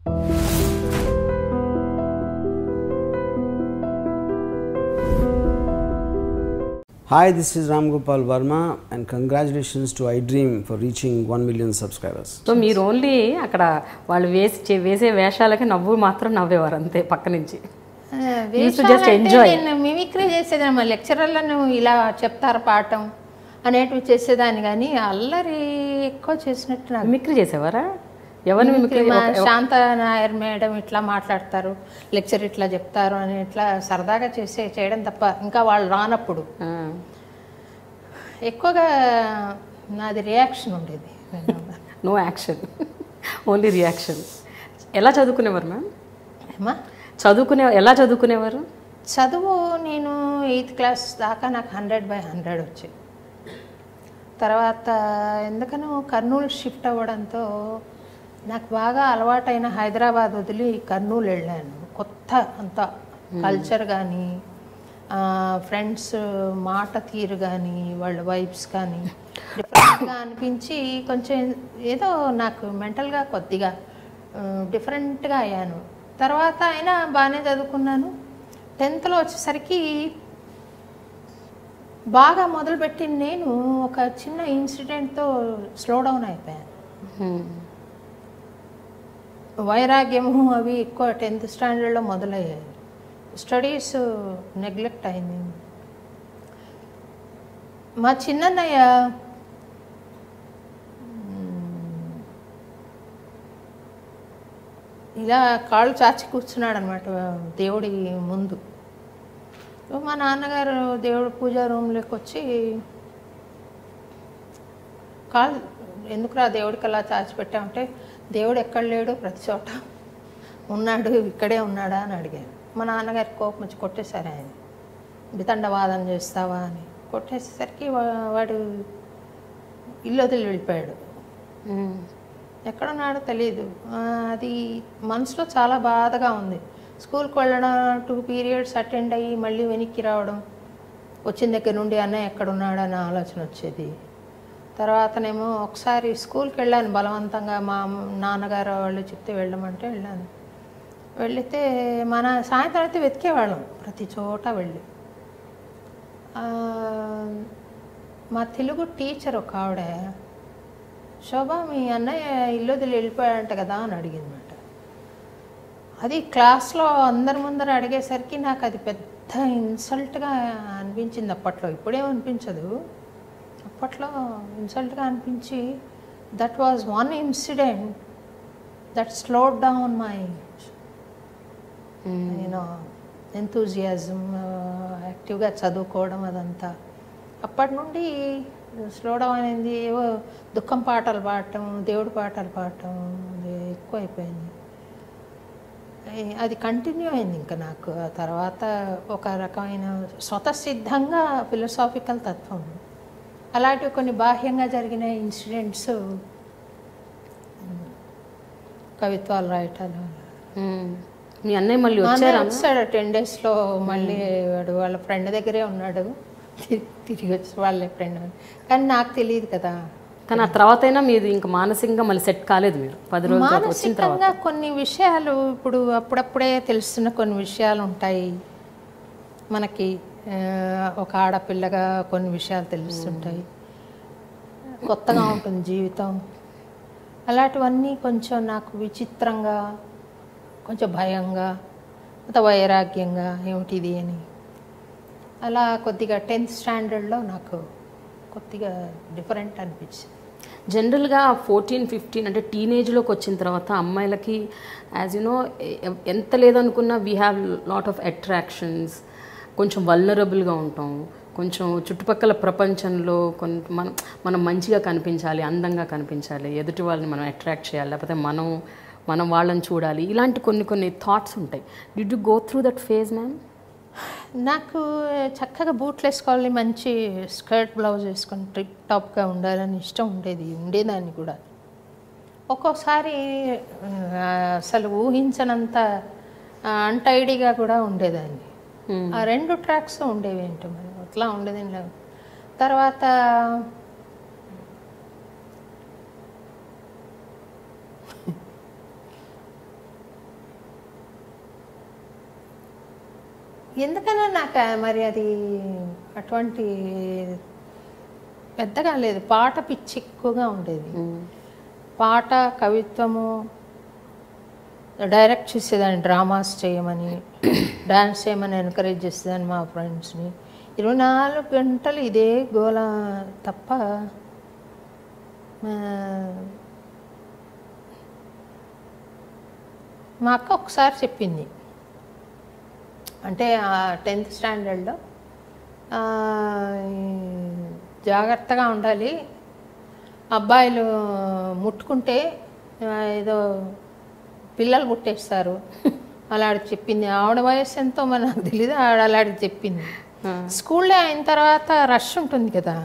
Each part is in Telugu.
Hi, this is Ram Gopal Verma and congratulations to iDream for reaching 1 million subscribers. So మీరు ఓన్లీ అక్కడ వాళ్ళు వేసే వేషాలకి నవ్వు మాత్రం నవ్వేవారు అంతే పక్క నుంచి. Just enjoy. నేను మిమిక్రీ చేసేదాన్ని, మా లెక్చరర్లను ఇలా చెప్తారు పాఠం అనేటివి చేసేదాన్ని, కానీ అల్లరి ఎక్కువ చేసినట్టు నాకు. మిమిక్రీ చేసేవారా? ఎవరిని మిమిక్రీ? శాంత నాయర్ మేడం ఇట్లా మాట్లాడతారు, లెక్చర్ ఇట్లా చెప్తారు అని ఇట్లా సరదాగా చేయడం తప్ప ఇంకా వాళ్ళు రానప్పుడు ఎక్కువగా నాది రియాక్షన్ ఉండేది. No action, only reaction. ఎలా చదువుకునేవారు మ్యామ్? ఎలా చదువుకునేవారు? చదువు నేను 8th క్లాస్ దాకా నాకు 100/100 వచ్చాయి. తర్వాత ఎందుకనో కర్నూలు షిఫ్ట్ అవ్వడంతో నాకు బాగా అలవాటైన హైదరాబాద్ వదిలి కర్నూలు వెళ్ళాను. కొత్త అంత కల్చర్ కానీ, ఫ్రెండ్స్ మాట తీరు కానీ, వాళ్ళ వైబ్స్ కానీ డిఫరెంట్గా అనిపించి కొంచెం ఏదో నాకు మెంటల్గా కొద్దిగా డిఫరెంట్గా అయ్యాను. తర్వాత అయినా బాగానే చదువుకున్నాను. 10th వచ్చేసరికి బాగా మొదలుపెట్టింది నేను ఒక చిన్న ఇన్సిడెంట్తో స్లో డౌన్ అయిపోయాను. వైరాగ్యము అవి ఎక్కువ 10th స్టాండర్డ్లో మొదలయ్యాయి. స్టడీస్ నెగ్లెక్ట్ అయింది. మా చిన్నన్నయ్య ఇలా కాళ్ళు చాచి కూర్చున్నాడు అనమాట దేవుడి ముందు. మా నాన్నగారు దేవుడి పూజా రూమ్లోకి వచ్చి, కాళ్ళు ఎందుకురా దేవుడికి అలా చాచిపెట్టామంటే, దేవుడు ఎక్కడ లేడు, ప్రతి చోట ఉన్నాడు, ఇక్కడే ఉన్నాడా అని అడిగాను. మా నాన్నగారికి కోపం వచ్చి కొట్టేశారు. ఆయన వితండవాదం చేస్తావా అని కొట్టేసేసరికి వాడు ఇల్లు వదిలి వెళ్ళిపోయాడు. ఎక్కడున్నాడో తెలియదు. అది మనసులో చాలా బాధగా ఉంది. స్కూల్కి వెళ్ళడం, 2 periods అటెండ్ అయ్యి మళ్ళీ వెనక్కి రావడం, వచ్చిన దగ్గర నుండి అన్నయ్య ఎక్కడున్నాడు అనే ఆలోచన వచ్చేది. తర్వాతనేమో ఒకసారి స్కూల్కి వెళ్ళాను బలవంతంగా, మా నాన్నగారు వాళ్ళు చెప్తే వెళ్ళమంటే వెళ్ళాను. వెళితే సాయంత్రం అయితే వెతికేవాళ్ళం ప్రతి చోట వెళ్ళి. మా తెలుగు టీచర్ ఒక ఆవిడ, శోభ మీ అన్నయ్య ఇల్లు వదిలి వెళ్ళిపోయాడంట కదా అని అడిగిందన్నమాట. అది క్లాస్లో అందరి ముందర అడిగేసరికి నాకు అది పెద్ద ఇన్సల్ట్గా అనిపించింది అప్పట్లో. ఇప్పుడేం అనిపించదు, అప్పట్లో ఇన్సల్ట్గా అనిపించి, that was one incident that slowed down my enthusiasm, యాక్టివ్గా చదువుకోవడం అదంతా. అప్పటి నుండి స్లో డౌన్ అయింది. ఏవో దుఃఖం పాటలు పాడటం, దేవుడి పాటలు పాడటం ఎక్కువ అయిపోయింది. అది కంటిన్యూ అయింది ఇంకా నాకు. ఆ తర్వాత ఒక రకమైన స్వతసిద్ధంగా ఫిలసాఫికల్ తత్వం, అలాంటివి కొన్ని బాహ్యంగా జరిగిన ఇన్సిడెంట్స్, కవిత్వాలు రాయటాలు. మీ అన్నయ్య మళ్ళీ వచ్చాడు 10 daysలో మళ్ళీ వాడు వాళ్ళ ఫ్రెండ్ దగ్గరే ఉన్నాడు. తిరిగి వచ్చి వాళ్ళే ఫ్రెండ్, కానీ నాకు తెలియదు కదా. కానీ ఆ తర్వాత అయినా మీరు ఇంకా మానసికంగా మళ్ళీ సెట్ కాలేదు? మీరు 10 రోజులు వచ్చిన తర్వాత కొన్ని విషయాలు ఇప్పుడు అప్పుడప్పుడే తెలుస్తున్న కొన్ని విషయాలు ఉంటాయి మనకి. ఒక ఆడపిల్లగా కొన్ని విషయాలు తెలుస్తుంటాయి, కొత్తగా ఉంటుంది జీవితం. అలాంటివన్నీ కొంచెం నాకు విచిత్రంగా, కొంచెం భయంగా, అంత వైరాగ్యంగా ఏమిటిది అని అలా కొద్దిగా 10th స్టాండర్డ్లో నాకు కొద్దిగా డిఫరెంట్ అనిపించింది. జనరల్గా 14-15 అంటే టీనేజ్లోకి వచ్చిన తర్వాత అమ్మాయిలకి యాజ్ యునో ఎంత లేదనుకున్నా we have lot of attractions, కొంచెం వల్నరబుల్గా ఉంటాం, కొంచెం చుట్టుపక్కల ప్రపంచంలో మనం మంచిగా కనిపించాలి, అందంగా కనిపించాలి, ఎదుటి వాళ్ళని మనం అట్రాక్ట్ చేయాలి, లేకపోతే మనం వాళ్ళని చూడాలి, ఇలాంటి కొన్ని థాట్స్ ఉంటాయి. Did you go through that phase ma'am? నాకు చక్కగా బూట్లు వేసుకోవాలి, మంచి స్కర్ట్ బ్లౌజ్ వేసుకొని టిప్ టాప్గా ఉండాలని ఇష్టం ఉండేదాన్ని కూడా. ఒక్కోసారి అసలు ఊహించనంత అన్టైడీగా కూడా ఉండేదాన్ని. ఆ 2 ట్రాక్స్ ఉండేవి ఏంటో మరి అట్లా ఉండేది. తర్వాత ఎందుకన్నా నాకు మరి అది అటువంటి పెద్దగా లేదు. పాట పిచ్చి ఎక్కువగా ఉండేది. పాట, కవిత్వము, డైరెక్ట్ చేసేదాన్ని, డ్రామాస్ చేయమని, డాన్స్ చేయమని ఎంకరేజ్ చేసేదాన్ని మా ఫ్రెండ్స్ని. 24 గంటలు ఇదే గోల తప్ప మా అక్క ఒకసారి చెప్పింది, అంటే 10th స్టాండర్డ్లో జాగ్రత్తగా ఉండాలి, అబ్బాయిలు ముట్టుకుంటే ఏదో పిల్లలు పుట్టేస్తారు అలాంటి చెప్పింది. ఆవిడ వయసు ఎంతో మనకు తెలీదు, ఆవిడ అలాంటి చెప్పింది. స్కూల్లో అయిన తర్వాత రష్ ఉంటుంది కదా,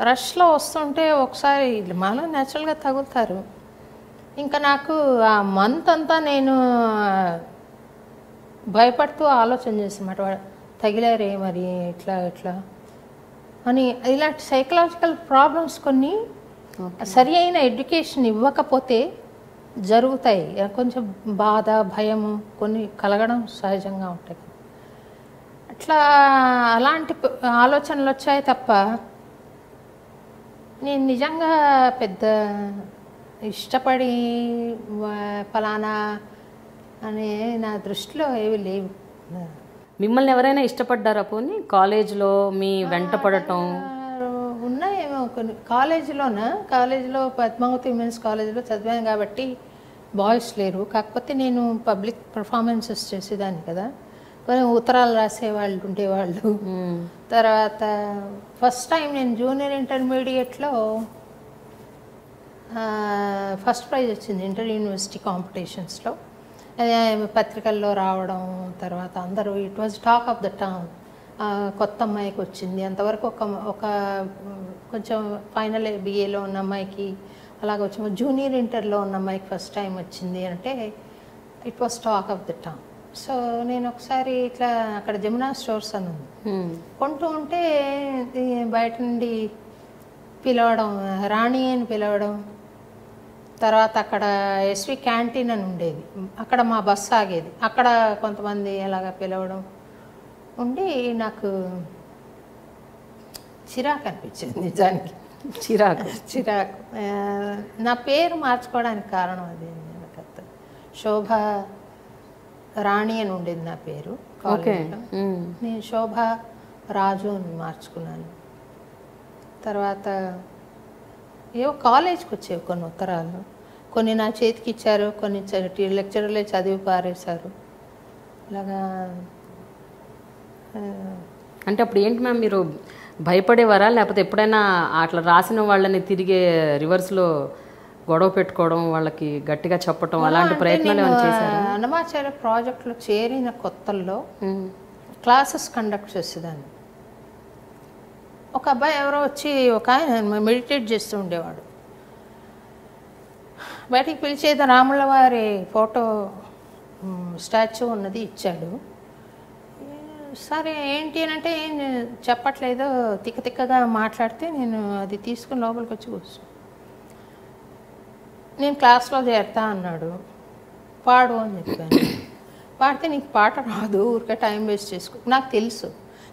రష్లో వస్తుంటే ఒకసారి మాలో న్యాచురల్గా తగులుతారు. ఇంకా నాకు ఆ మంత్ అంతా నేను భయపడుతూ ఆలోచన చేసినమాట, తగిలారే మరి ఇట్లా ఇట్లా అని. ఇలాంటి సైకలాజికల్ ప్రాబ్లమ్స్ కొన్ని సరి అయిన ఎడ్యుకేషన్ ఇవ్వకపోతే జరుగుతాయి. కొంచెం బాధ, భయము కొన్ని కలగడం సహజంగా ఉంటాయి. అట్లా అలాంటి ఆలోచనలు వచ్చాయి తప్ప నేను నిజంగా పెద్ద ఇష్టపడి ఫలానా అనే నా దృష్టిలో ఏవి లేవు. మిమ్మల్ని ఎవరైనా ఇష్టపడ్డారా పోనీ కాలేజ్లో మీ వెంట పడటం? ఉన్నాయేమో కొన్ని. కాలేజీలో పద్మావతి ఉమెన్స్ కాలేజీలో చదివాను కాబట్టి బాయ్స్ లేరు. కాకపోతే నేను పబ్లిక్ పర్ఫార్మెన్సెస్ చేసేదాన్ని కదా, కొంచెం ఉత్తరాలు రాసేవాళ్ళు ఉండేవాళ్ళు. తర్వాత ఫస్ట్ టైం నేను జూనియర్ ఇంటర్మీడియట్లో ఫస్ట్ ప్రైజ్ వచ్చింది ఇంటర్ యూనివర్సిటీ కాంపిటీషన్స్లో. పత్రికల్లో రావడం, తర్వాత అందరూ it was talk of the town. కొత్త అమ్మాయికి వచ్చింది, అంతవరకు ఒక కొంచెం ఫైనల్ బిఏలో ఉన్న అమ్మాయికి అలాగ వచ్చి, జూనియర్ ఇంటర్లో ఉన్న అమ్మాయికి ఫస్ట్ టైం వచ్చింది అంటే it was talk of the town. So నేను ఒకసారి ఇట్లా అక్కడ జమునా స్టోర్స్ అని ఉంది, కొంటూ ఉంటే బయట నుండి పిలవడం, రాణి అని పిలవడం. తర్వాత అక్కడ ఎస్వి క్యాంటీన్ అని ఉండేది, అక్కడ మా బస్సు ఆగేది, అక్కడ కొంతమంది అలాగా పిలవడం ఉండి నాకు చిరాకు అనిపించింది. నిజానికి చిరాకు నా పేరు మార్చుకోవడానికి కారణం అది. శోభ రాణి అని ఉండేది నా పేరు కాలేజీలో, నేను శోభ రాజు అని మార్చుకున్నాను. తర్వాత ఏవో కాలేజ్కి వచ్చేవి కొన్ని ఉత్తరాలు, కొన్ని నా చేతికి ఇచ్చారు, కొన్ని లెక్చరర్లే చదివి పారేశారు. అలాగా అంటే అప్పుడు ఏంటి మ్యామ్, మీరు భయపడేవారా, లేకపోతే ఎప్పుడైనా అట్లా రాసిన వాళ్ళని తిరిగి రివర్స్లో గొడవ పెట్టుకోవడం, వాళ్ళకి గట్టిగా చెప్పడం, అలాంటి ప్రయత్నాలు ఏమైనా చేశారు? అన్నమాచార్య ప్రాజెక్టులో చేరిన కొత్తల్లో క్లాసెస్ కండక్ట్ చేసేదాన్ని. ఒక అబ్బాయి ఎవరో వచ్చి ఒక ఆయన మెడిటేట్ చేస్తూ ఉండేవాడు, బయటికి పిలిచేది రాముల వారి ఫోటో స్టాచ్యూ ఉన్నది ఇచ్చాడు. సరే ఏంటి అని అంటే ఏం చెప్పట్లేదో తిక్కగా మాట్లాడితే నేను అది తీసుకుని లోపలికి వచ్చి కూర్చున్నాను. నేను క్లాస్లో చేరుతా అన్నాడు, పాడు అని చెప్పాను. పాడితే నీకు పాట రాదు, ఊరికే టైం వేస్ట్ చేసుకో. నాకు తెలుసు,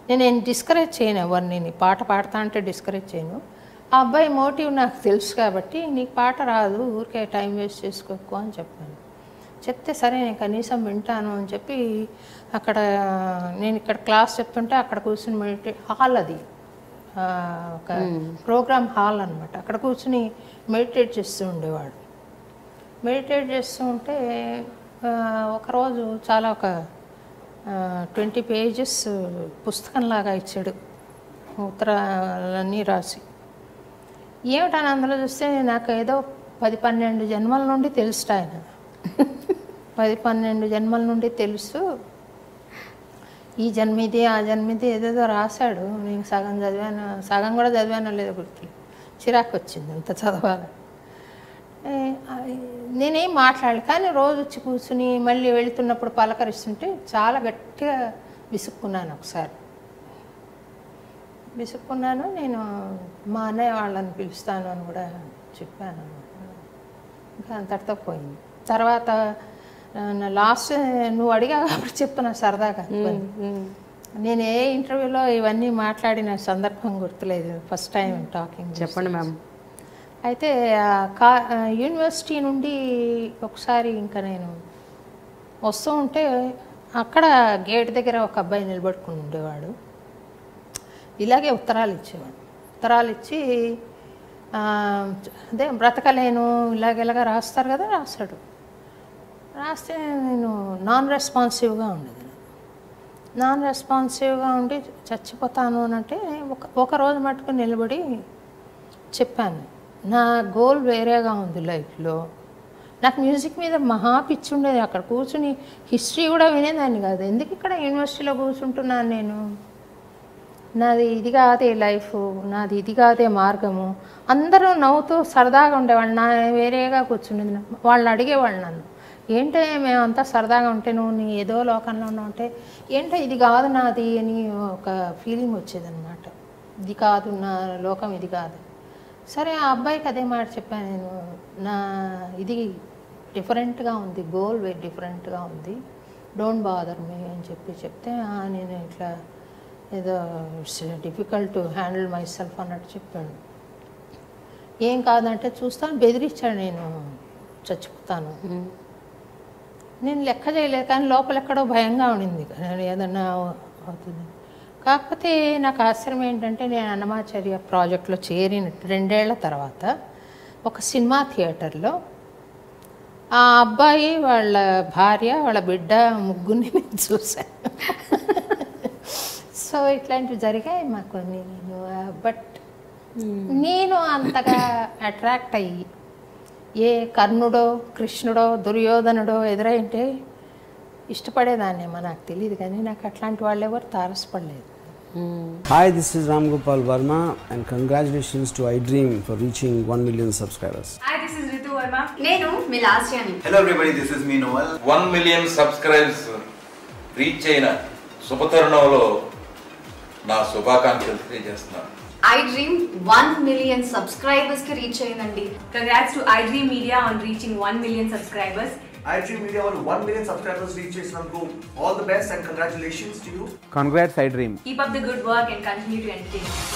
నేను డిస్కరేజ్ చేయను ఎవరిని, నీ పాట పాడతా అంటే డిస్కరేజ్ చేయను. ఆ అబ్బాయి మోటివ్ నాకు తెలుసు కాబట్టి నీకు పాట రాదు, ఊరికే టైం వేస్ట్ చేసుకోకు అని చెప్పాను. చెప్తే సరే నేను కనీసం వింటాను అని చెప్పి అక్కడ నేను ఇక్కడ క్లాస్ చెప్తుంటే అక్కడ కూర్చుని హాల్, అది ఒక ప్రోగ్రామ్ హాల్ అనమాట, అక్కడ కూర్చుని మెడిటేట్ చేస్తూ ఉండేవాడు. మెడిటేట్ చేస్తూ ఉంటే ఒకరోజు చాలా ఒక 20 పేజెస్ పుస్తకంలాగా ఇచ్చాడు, ఉత్తరాలన్నీ రాసి. ఏమిటని అందులో చూస్తే నాకు ఏదో 10-12 జన్మల నుండి తెలుసు ఆయన. 10-12 జన్మల నుండి తెలుసు, ఈ జన్మిది ఆ జన్మిది ఏదేదో రాశాడు. నేను సగం చదివాను, సగం కూడా చదివానో లేదో గుర్తులేదు. చిరాకు వచ్చింది అంత చదవాలి. నేనేం మాట్లాడలేదు, కానీ రోజు వచ్చి కూర్చుని మళ్ళీ వెళుతున్నప్పుడు పలకరిస్తుంటే చాలా గట్టిగా విసుక్కున్నాను. ఒకసారి విసుక్కున్నాను, నేను మా అన్నయ్య వాళ్ళని పిలుస్తాను అని కూడా చెప్పాను. ఇంకా అంతటితో పోయింది. తర్వాత లాస్ట్ నువ్వు అడిగా కాబట్టి చెప్తున్నా సరదాగా. నేను ఏ ఇంటర్వ్యూలో ఇవన్నీ మాట్లాడిన సందర్భం గుర్తులేదు. First time talking. చెప్పండి మ్యామ్. అయితే యూనివర్సిటీ నుండి ఒకసారి ఇంకా నేను వస్తూ ఉంటే అక్కడ గేట్ దగ్గర ఒక అబ్బాయి నిలబడుకుని ఉండేవాడు. ఇలాగే ఉత్తరాలు ఇచ్చేవాడు. ఉత్తరాలు ఇచ్చి అదే బ్రతకలేను ఇలాగ రాస్తారు కదా, రాస్తాడు. రాస్తే నేను నాన్ రెస్పాన్సివ్గా ఉండేది. నాన్ రెస్పాన్సివ్గా ఉండి చచ్చిపోతాను అని అంటే ఒక రోజు మటుకు నిలబడి చెప్పాను, నా గోల్ వేరేగా ఉంది లైఫ్లో. నాకు మ్యూజిక్ మీద మహా పిచ్చి ఉండేది. అక్కడ కూర్చుని హిస్టరీ కూడా వినేదాన్ని కాదు. ఎందుకు ఇక్కడ యూనివర్సిటీలో కూర్చుంటున్నాను నేను? నాది ఇది కాదే లైఫ్, నాది ఇది కాదే మార్గము. అందరూ నవ్వుతూ సరదాగా ఉండేవాళ్ళు. నా వేరేగా కూర్చుండేది. వాళ్ళు అడిగేవాళ్ళు నన్ను, ఏంటో మేమంతా సరదాగా ఉంటే నువ్వు నీ ఏదో లోకంలో ఉన్నావు అంటే, ఏంటో ఇది కాదు నాది అని ఒక ఫీలింగ్ వచ్చేదన్నమాట. ఇది కాదు నా లోకం, ఇది కాదు. సరే ఆ అబ్బాయికి అదే మాట చెప్పాను నేను, నా ఇది డిఫరెంట్గా ఉంది, గోల్ వెరీ డిఫరెంట్గా ఉంది, డోంట్ బాదర్ మీ అని చెప్తే నేను ఇట్లా ఏదో it's difficult to handle my self అన్నట్టు చెప్పాడు. ఏం కాదంటే చూస్తాను బెదిరించాడు, నేను చచ్చిపోతాను. నేను లెక్క చేయలేదు, కానీ లోపల ఎక్కడో భయంగా ఉండింది ఏదన్నా అవుతుంది. కాకపోతే నాకు ఆశ్చర్యం ఏంటంటే నేను అన్నమాచార్య ప్రాజెక్ట్లో చేరిన 2 ఏళ్ల తర్వాత ఒక సినిమా థియేటర్లో ఆ అబ్బాయి, వాళ్ళ భార్య, వాళ్ళ బిడ్డ ముగ్గురిని నేను చూశాను. సో ఇట్లాంటివి జరిగాయి మాకు. బట్ నేను అంతగా అట్రాక్ట్ అయ్యి ఏ కర్ణుడో కృష్ణుడో దుర్యోధనుడో ఎదురైంటే ఇష్టపడేదాన్నేమో నాకు తెలియదు, కానీ నాకు అట్లాంటి వాళ్ళు ఎవరు తారసపడలేదు. Hi, this is Ram Gopal Verma and congratulations to iDream for reaching 1 million subscribers. Hi, this is Ritu Verma. Nenu Milasiyani. Hello everybody, this is me Noel. 1 million subscribers reach అయిన శుభతరుణంలో నా శుభాకాంక్షలు తెలియజేస్తున్నాను. iDream 1 million subscribers ki reach ayindandi. Congrats to iDream Media on reaching 1 million subscribers. iDream Media వాళ్ళు 1 million subscribers reach చేసినందుకు all the best and congratulations to you. Congrats iDream. Keep up the good work and continue to entertain us.